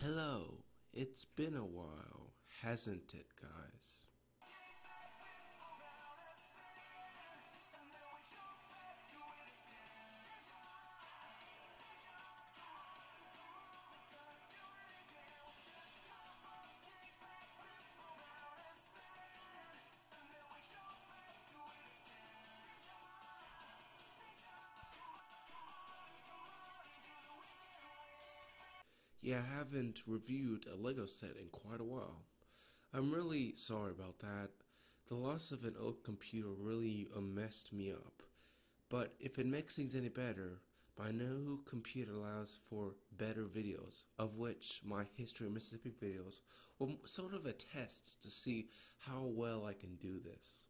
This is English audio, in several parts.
Hello, it's been a while, hasn't it, guys? Yeah, I haven't reviewed a LEGO set in quite a while. I'm really sorry about that. The loss of an old computer really messed me up. But if it makes things any better, my new computer allows for better videos, of which my History of Mississippi videos were sort of a test to see how well I can do this.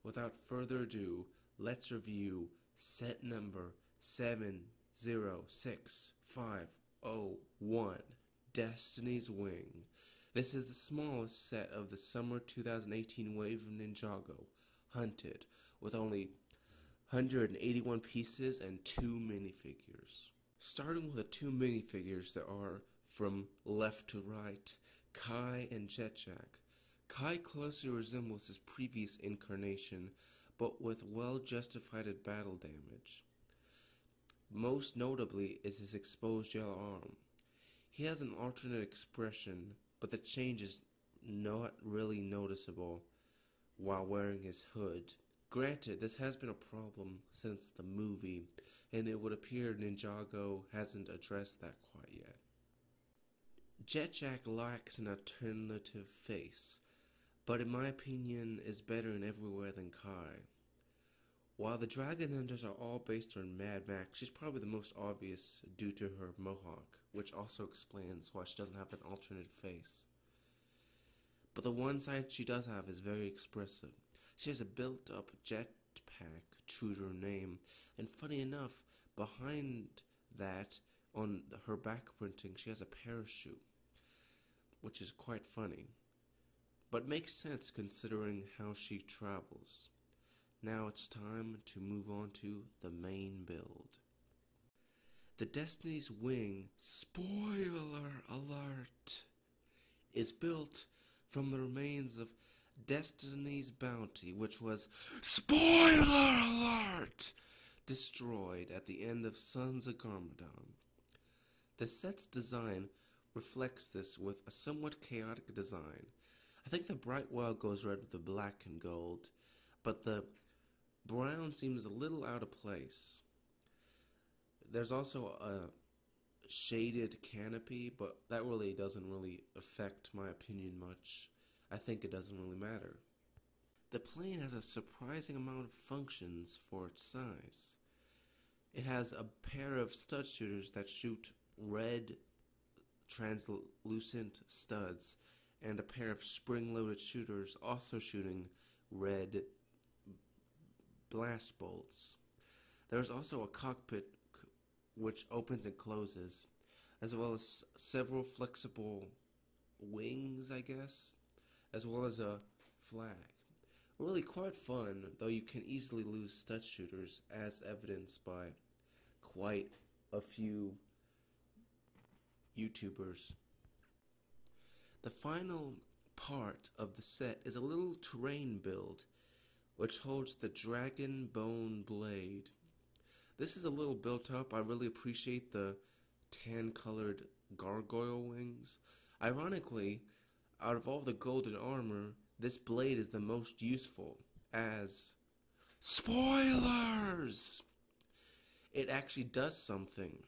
Without further ado, let's review set number 706501, Destiny's Wing. This is the smallest set of the summer 2018 wave of Ninjago, Hunted, with only 181 pieces and 2 minifigures. Starting with the 2 minifigures that are, from left to right, Kai and Jetjack. Kai closely resembles his previous incarnation, but with well-justified battle damage. Most notably is his exposed yellow arm. He has an alternate expression, but the change is not really noticeable while wearing his hood. Granted, this has been a problem since the movie, and it would appear Ninjago hasn't addressed that quite yet. Jetjack lacks an alternative face, but in my opinion is better in everywhere than Kai. While the Dragon Hunters are all based on Mad Max, she's probably the most obvious due to her mohawk, which also explains why she doesn't have an alternate face. But the one side she does have is very expressive. She has a built-up jetpack, true to her name, and funny enough, behind that, on her back printing, she has a parachute, which is quite funny, but makes sense considering how she travels. Now it's time to move on to the main build. The Destiny's Wing, spoiler alert, is built from the remains of Destiny's Bounty, which was, spoiler alert, destroyed at the end of Sons of Garmadon. The set's design reflects this with a somewhat chaotic design. I think the bright well goes red with the black and gold, but the brown seems a little out of place. There's also a shaded canopy, but that really doesn't really affect my opinion much. I think it doesn't really matter. The plane has a surprising amount of functions for its size. It has a pair of stud shooters that shoot red translucent studs, and a pair of spring-loaded shooters also shooting red blast bolts. There is also a cockpit which opens and closes, as well as several flexible wings, I guess, as well as a flag. Really quite fun, though you can easily lose stud shooters, as evidenced by quite a few YouTubers. The final part of the set is a little terrain build, which holds the Dragon Bone Blade. This is a little built up. I really appreciate the tan-colored gargoyle wings. Ironically, out of all the golden armor, this blade is the most useful, as spoilers! It actually does something.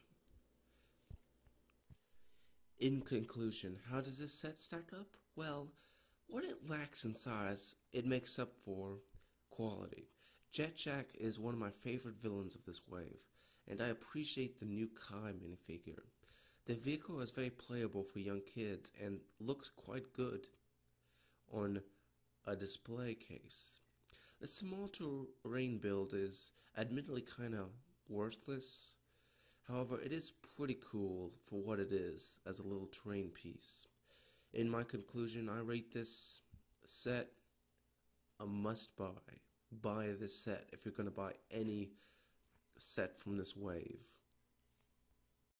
In conclusion, how does this set stack up? Well, what it lacks in size, it makes up for quality. Jetjack is one of my favorite villains of this wave, and I appreciate the new Kai minifigure. The vehicle is very playable for young kids and looks quite good on a display case. The small terrain build is admittedly kinda worthless. However, it is pretty cool for what it is as a little terrain piece. In my conclusion, I rate this set a must-buy. Buy this set if you're going to buy any set from this wave.